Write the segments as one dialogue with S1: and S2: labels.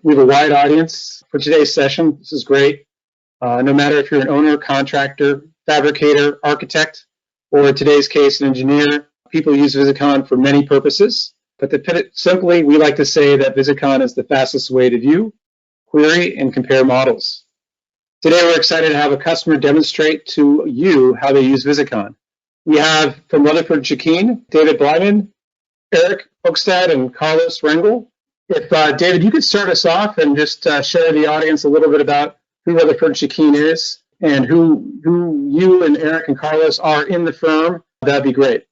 S1: We have a wide audience for today's session. This is great. No matter if you're an owner, contractor, fabricator, architect, or in today's case, an engineer, people use Visicon for many purposes. But to put it simply, we like to say that Visicon is the fastest way to view, query, and compare models. Today, we're excited to have a customer demonstrate to you how they use Visicon. We have from Rutherford Chekene, David Blyman, Eric Oakstad, and Carlos Rengel. If David, you could start us off and just share the audience a little bit about who Rutherford Chekene is and who you and Eric and Carlos are in the firm, that'd be great.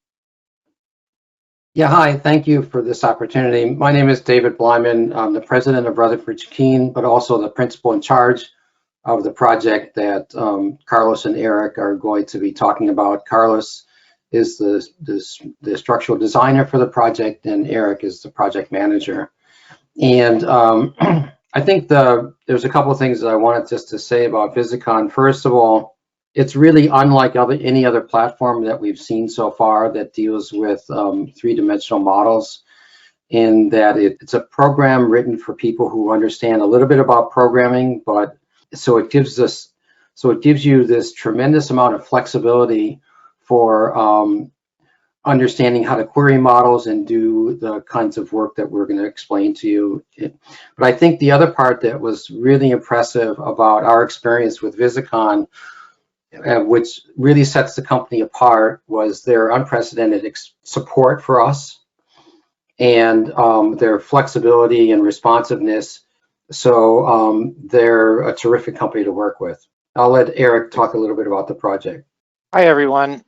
S2: Yeah, hi, thank you for this opportunity. My name is David Blyman. I'm the president of Rutherford Chekene, but also the principal in charge of the project that Carlos and Eric are going to be talking about. Carlos is the structural designer for the project, and Eric is the project manager. And I think there's a couple of things that I wanted just to say about Visicon. First of all, it's really unlike any other platform that we've seen so far that deals with three-dimensional models, in that it's a program written for people who understand a little bit about programming, but so it gives you this tremendous amount of flexibility for understanding how to query models and do the kinds of work that we're going to explain to you. But I think the other part that was really impressive about our experience with Visicon, which really sets the company apart, was their unprecedented support for us and their flexibility and responsiveness. So they're a terrific company to work with. I'll let Eric talk a little bit about the project.
S3: Hi, everyone.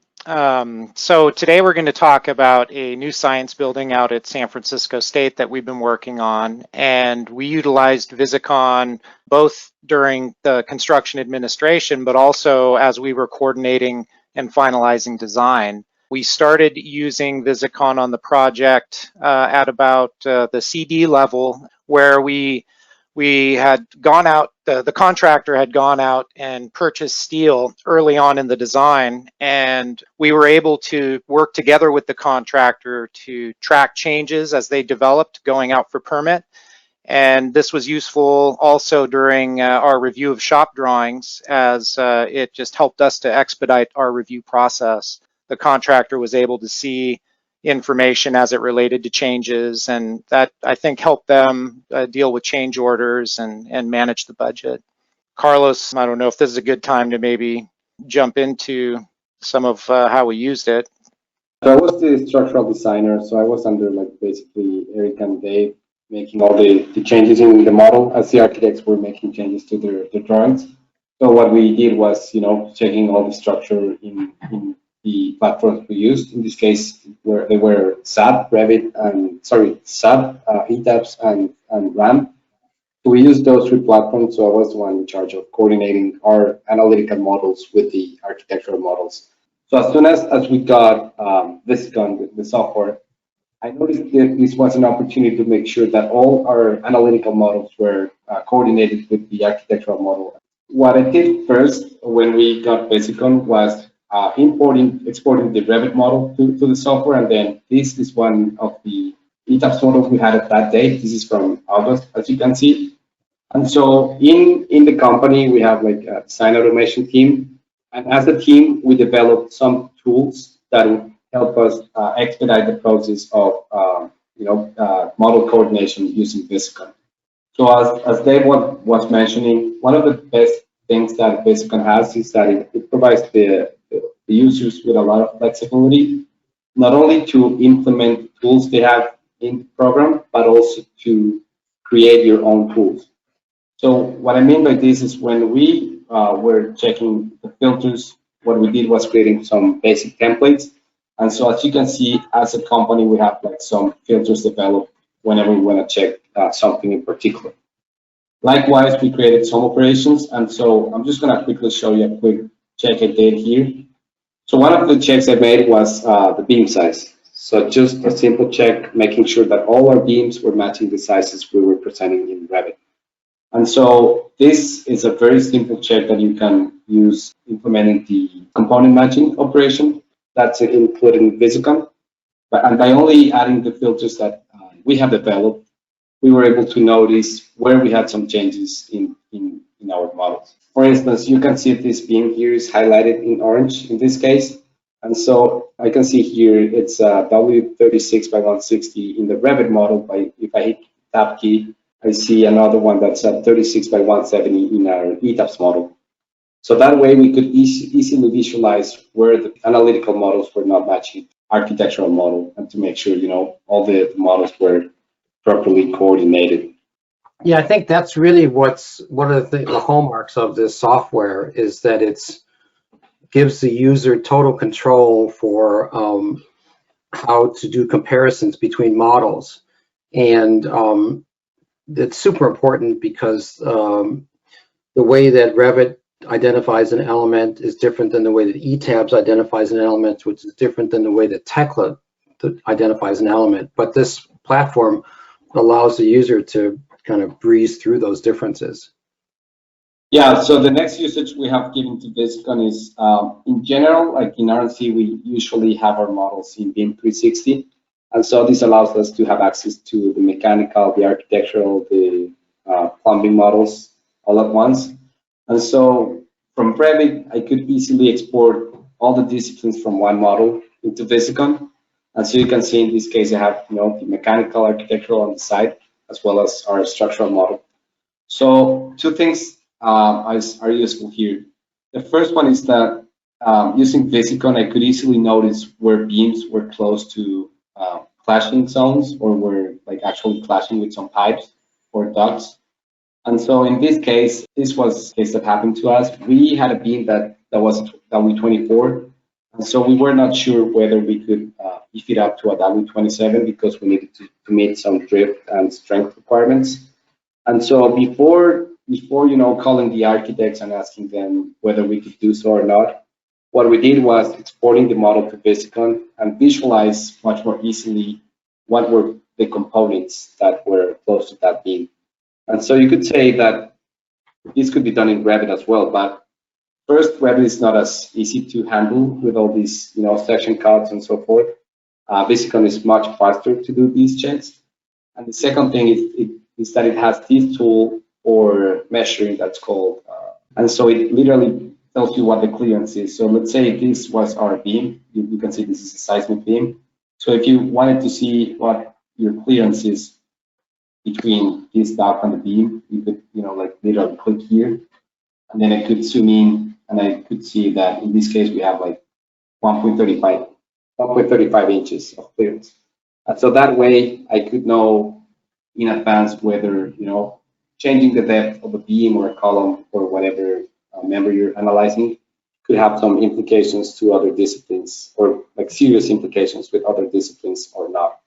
S3: So today we're going to talk about a new science building out at San Francisco State that we've been working on. And we utilized Visicon both during the construction administration, but also as we were coordinating and finalizing design. We started using Visicon on the project at about the CD level, where we had gone out, the contractor had gone out and purchased steel early on in the design, and we were able to work together with the contractor to track changes as they developed going out for permit. And this was useful also during our review of shop drawings, as it just helped us to expedite our review process. The contractor was able to see information as it related to changes, and that, I think, helped them deal with change orders and manage the budget. Carlos, I don't know if this is a good time to maybe jump into some of how we used it.
S4: So I was the structural designer, so I was under basically Eric and Dave making all the changes in the model as the architects were making changes to their drawings. So what we did was, checking all the structure in the platforms we used. In this case, where they were SAP, Revit, SAP, ETABS, and RAM. So we used those three platforms. So I was the one in charge of coordinating our analytical models with the architectural models. So as soon as we got Visicon, the software, I noticed that this was an opportunity to make sure that all our analytical models were coordinated with the architectural model. What I did first when we got Visicon was exporting the Revit model to the software, and then this is one of the ETABS models we had at that date. This is from August, as you can see. And so in the company, we have a design automation team, and as a team, we developed some tools that would help us expedite the process of model coordination using Visicon. So as Dave was mentioning, one of the best things that Visicon has is that it provides the users with a lot of flexibility, not only to implement tools they have in the program, but also to create your own tools. So what I mean by this is when we were checking the filters, what we did was creating some basic templates. And so as you can see, as a company, we have some filters developed whenever we want to check something in particular. Likewise, we created some operations. And so I'm just going to quickly show you a quick check I did here. So one of the checks I made was the beam size. So just a simple check, making sure that all our beams were matching the sizes we were presenting in Revit. And so this is a very simple check that you can use implementing the component matching operation. That's including Visicon. And by only adding the filters that we have developed, we were able to notice where we had some changes in our models. For instance, you can see this beam here is highlighted in orange in this case. And so I can see here it's W36 by 160 in the Revit model. If I hit Tab key, I see another one that's at 36 by 170 in our ETABS model. So that way we could easily visualize where the analytical models were not matching architectural model, and to make sure, all the models were properly coordinated.
S2: Yeah, I think that's really what's one of the hallmarks of this software, is that it's gives the user total control for how to do comparisons between models. And it's super important because the way that Revit identifies an element is different than the way that ETABS identifies an element, which is different than the way that Tekla identifies an element. But this platform allows the user to kind of breeze through those differences.
S4: Yeah, so the next usage we have given to Visicon is, in general, like in RNC, we usually have our models in BIM 360. And so this allows us to have access to the mechanical, the architectural, the plumbing models all at once. And so from Revit, I could easily export all the disciplines from one model into Visicon. And so you can see in this case, I have the mechanical, architectural on the side, as well as our structural model. So two things are useful here. The first one is that using Visicon, I could easily notice where beams were close to clashing zones, or were like actually clashing with some pipes or ducts. And so in this case, this was a case that happened to us. We had a beam that was W24, and so we were not sure whether we could beef it up to a W27 because we needed to meet some drift and strength requirements. And so before calling the architects and asking them whether we could do so or not, what we did was exporting the model to Visicon and visualize much more easily what were the components that were close to that beam. And so you could say that this could be done in Revit as well, but first, Revit is not as easy to handle with all these, section cuts and so forth. Visicon is much faster to do these checks. And the second thing is that it has this tool for measuring that's called, and so it literally tells you what the clearance is. So let's say this was our beam. You can see this is a seismic beam. So if you wanted to see what your clearance is between this dot and the beam, you could, like literally click here, and then I could zoom in, and I could see that in this case we have like 1.35 inches of clearance. And so that way I could know in advance whether, changing the depth of a beam or a column or whatever member you're analyzing could have some implications to other disciplines, or like serious implications with other disciplines or not.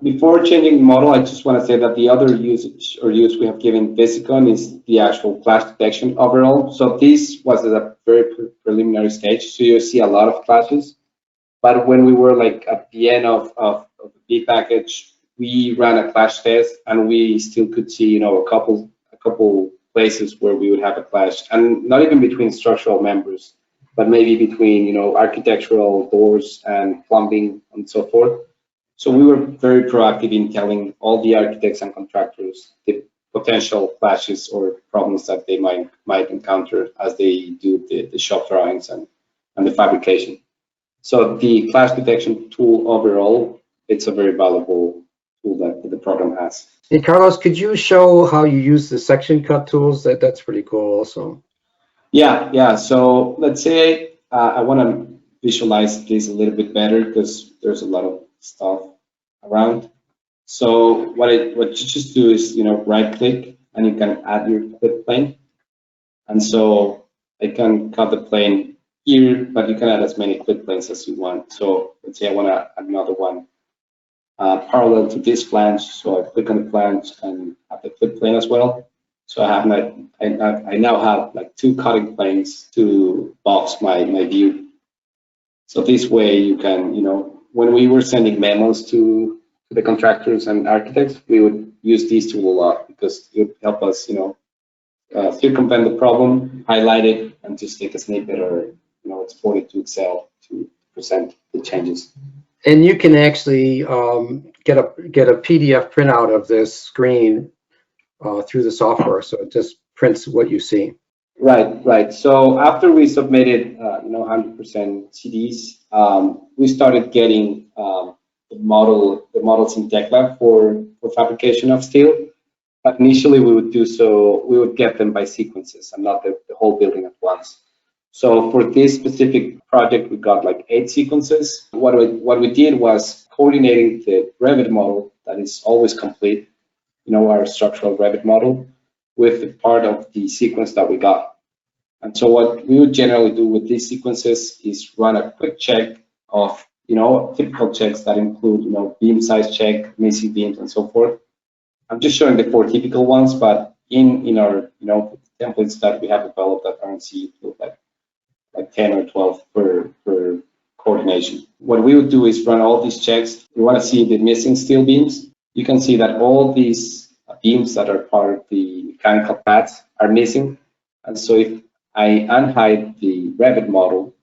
S4: Before changing the model, I just want to say that the other use we have given Visicon is the actual clash detection overall. So this was at a very preliminary stage, so you see a lot of clashes. But when we were like at the end of the B package, we ran a clash test, and we still could see, a couple places where we would have a clash, and not even between structural members, but maybe between, architectural doors and plumbing and so forth. So we were very proactive in telling all the architects and contractors the potential clashes or problems that they might encounter as they do the shop drawings and the fabrication. So the clash detection tool overall, it's a very valuable tool that the program has.
S2: Hey, Carlos, could you show how you use the section cut tools? That's pretty cool also.
S4: Yeah. So let's say I want to visualize this a little bit better because there's a lot of stuff around. So what you just do is, right click, and you can add your clip plane. And so I can cut the plane here, but you can add as many clip planes as you want. So let's say I want to add another one parallel to this flange. So I click on the flange and have the clip plane as well. So I now have like two cutting planes to box my view. So this way you can, when we were sending memos to the contractors and architects, we would use this tool a lot because it would help us, circumvent the problem, highlight it, and just take a snippet or, export it to Excel to present the changes.
S2: And you can actually get a PDF printout of this screen through the software, so it just prints what you see.
S4: Right. So after we submitted, 100% CDs, we started getting the models in Tekla for fabrication of steel. But initially, we would get them by sequences and not the whole building at once. So for this specific project, we got like 8 sequences. What we did was coordinating the Revit model that is always complete, our structural Revit model, with the part of the sequence that we got. And so what we would generally do with these sequences is run a quick check of, typical checks that include, beam size check, missing beams, and so forth. I'm just showing the 4 typical ones, but in our, templates that we have developed at RNC, like 10 or 12 per coordination. What we would do is run all these checks. We want to see the missing steel beams. You can see that all these beams that are part of the mechanical pads are missing. And so if I unhide the Revit model,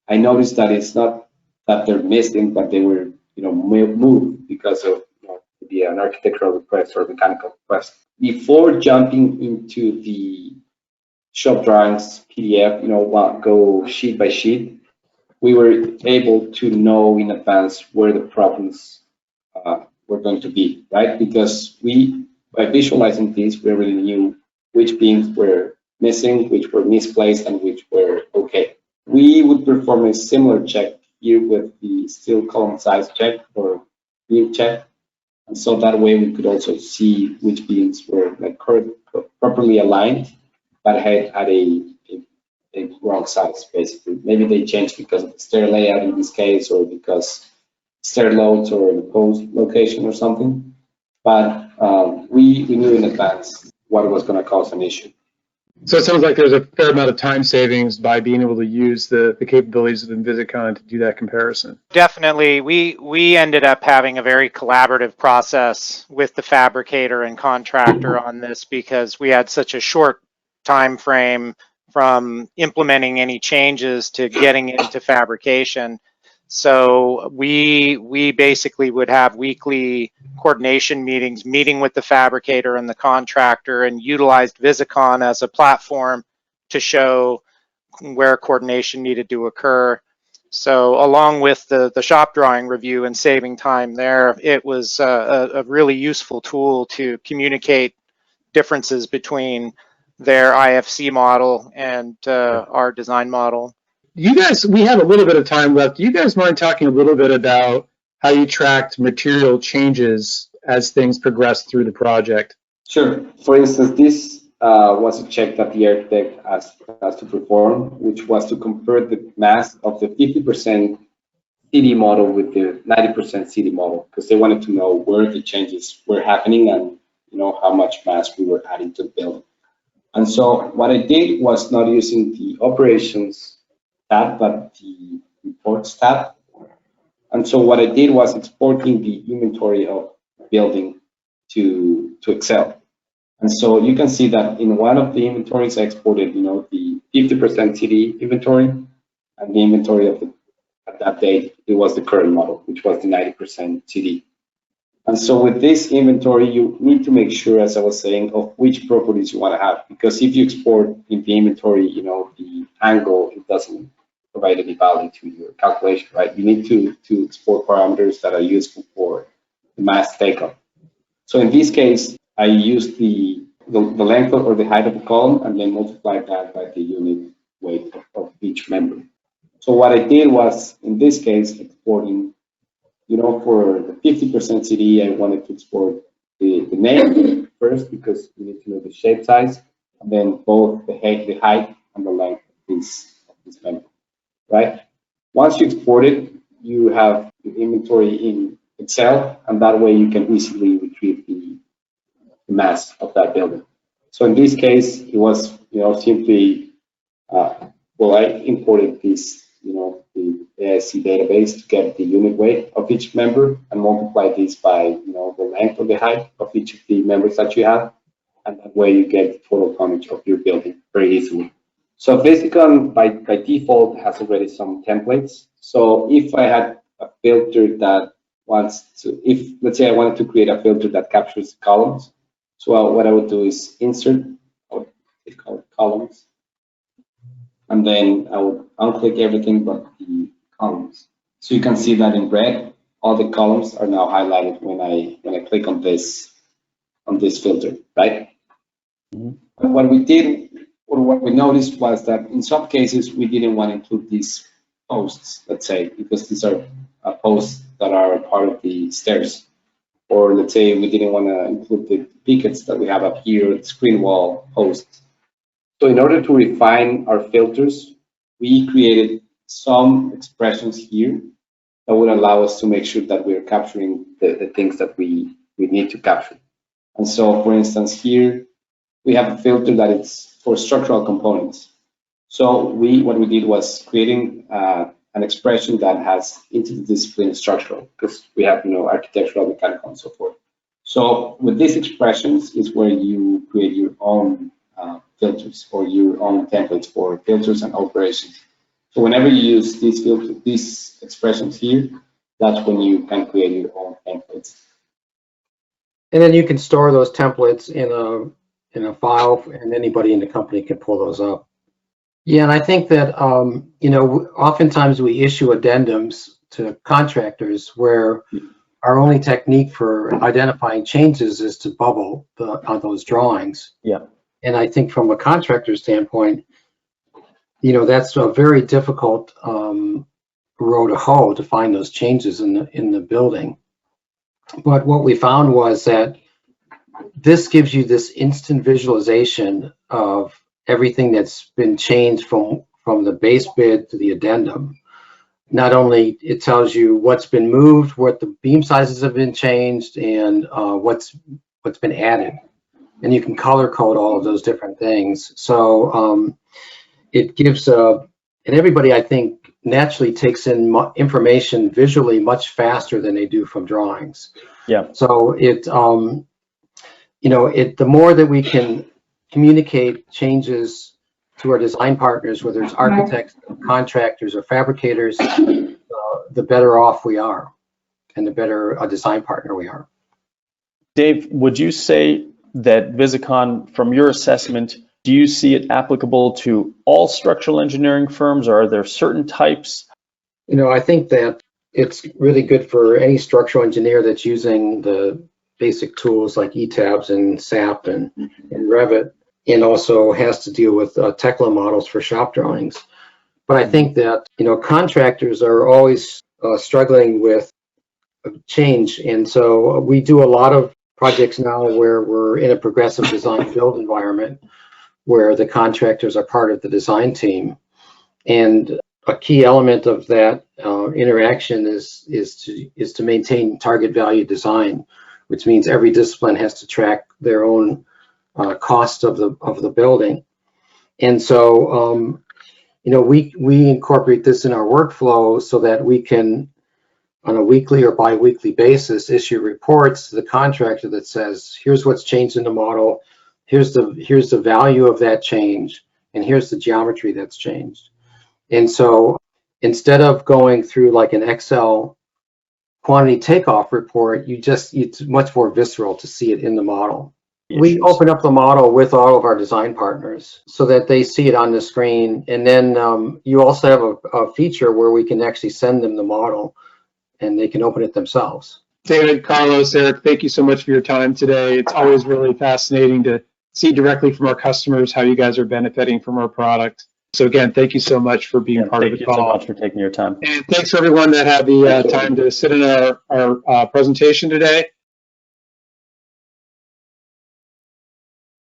S4: I notice that it's not that they're missing, but they were, moved because of maybe an architectural request or mechanical request. Before jumping into the shop drawings PDF, go sheet by sheet, we were able to know in advance where the problems were going to be, right? Because by visualizing this, we already knew which beams were missing, which were misplaced, and which were okay. We would perform a similar check here with the steel column size check or beam check. And so that way we could also see which beams were properly aligned, but had a wrong size, basically. Maybe they changed because of the stair layout in this case, or because stair loads or the post location or something. But we knew in advance what was going to cause an issue.
S1: So it sounds like there's a fair amount of time savings by being able to use the capabilities of Visicon to do that comparison.
S3: Definitely. We ended up having a very collaborative process with the fabricator and contractor on this because we had such a short time frame from implementing any changes to getting into fabrication. So we basically would have weekly coordination meetings, meeting with the fabricator and the contractor, and utilized Visicon as a platform to show where coordination needed to occur. So along with the shop drawing review and saving time there, it was a really useful tool to communicate differences between their IFC model and our design model.
S1: You guys, we have a little bit of time left. Do you guys mind talking a little bit about how you tracked material changes as things progressed through the project?
S4: Sure. For instance, this was a check that the architect asked us to perform, which was to compare the mass of the 50% CD model with the 90% CD model, because they wanted to know where the changes were happening and how much mass we were adding to the building. And so what I did was not using the operations tab, but the reports tab. And so what I did was exporting the inventory of building to Excel. And so you can see that in one of the inventories, I exported, the 50% CD inventory, and the inventory of at that date, it was the current model, which was the 90% CD. And so with this inventory, you need to make sure, as I was saying, of which properties you want to have, because if you export in the inventory, the angle, it doesn't provide any value to your calculation, right? You need to export parameters that are useful for the mass takeoff. So in this case, I used the length or the height of the column and then multiplied that by the unit weight of each member. So what I did was, in this case, exporting, for the 50% CD, I wanted to export the name first because you need to know the shape size, and then both the height and the length of this member, right? Once you export it, you have the inventory in Excel, and that way you can easily retrieve the mass of that building. So in this case, it was, simply, I imported this, the AIC database to get the unit weight of each member and multiply this by, the length or the height of each of the members that you have. And that way you get the total tonnage of your building very easily. So Visicon by default has already some templates. So if I had a filter that wants to, if let's say I wanted to create a filter that captures columns. So what I would do is insert, I would call it columns, and then I would unclick everything but the columns. So you can see that in red, all the columns are now highlighted when I click on this filter, right? Mm-hmm. What we did, or what we noticed, was that in some cases we didn't want to include these posts, let's say, because these are posts that are part of the stairs. Or let's say we didn't want to include the pickets that we have up here, the screen wall posts. So in order to refine our filters, we created some expressions here that would allow us to make sure that we're capturing the things that we need to capture. And so, for instance, here we have a filter that is for structural components. So what we did was creating an expression that has interdisciplinary structural, because we have, architectural, mechanical, and so forth. So with these expressions is where you create your own filters or your own templates for filters and operations. So whenever you use these expressions here, that's when you can create your own templates.
S2: And then you can store those templates in a file, and anybody in the company can pull those up. Yeah, and I think that, oftentimes we issue addendums to contractors where our only technique for identifying changes is to bubble on those drawings.
S5: Yeah.
S2: And I think from a contractor standpoint, that's a very difficult row to hoe to find those changes in the building. But what we found was that this gives you this instant visualization of everything that's been changed from the base bid to the addendum. Not only it tells you what's been moved, what the beam sizes have been changed, and what's been added, and you can color code all of those different things. So it gives and everybody, I think, naturally takes in information visually much faster than they do from drawings.
S5: Yeah.
S2: So the more that we can communicate changes to our design partners, whether it's architects, contractors, or fabricators, the better off we are, and the better a design partner we are.
S5: Dave, would you say that Visicon, from your assessment, do you see it applicable to all structural engineering firms, or are there certain types?
S2: I think that it's really good for any structural engineer that's using the basic tools like ETABS and SAP and Revit, and also has to deal with Tekla models for shop drawings. But I think that, contractors are always struggling with change. And so we do a lot of projects now where we're in a progressive design build environment where the contractors are part of the design team. And a key element of that interaction is to maintain target value design, which means every discipline has to track their own cost of the building. And so we incorporate this in our workflow so that we can, on a weekly or bi-weekly basis, issue reports to the contractor that says, here's what's changed in the model, here's the value of that change, and here's the geometry that's changed. And so instead of going through like an Excel quantity takeoff report, it's much more visceral to see it in the model. We open up the model with all of our design partners so that they see it on the screen. And then you also have a feature where we can actually send them the model and they can open it themselves.
S1: David, Carlos, Eric, thank you so much for your time today. It's always really fascinating to see directly from our customers how you guys are benefiting from our product. So again, thank you so much for being part of the call.
S5: Thank you so much for taking your time.
S1: And thanks for everyone that had the time to sit in our presentation today.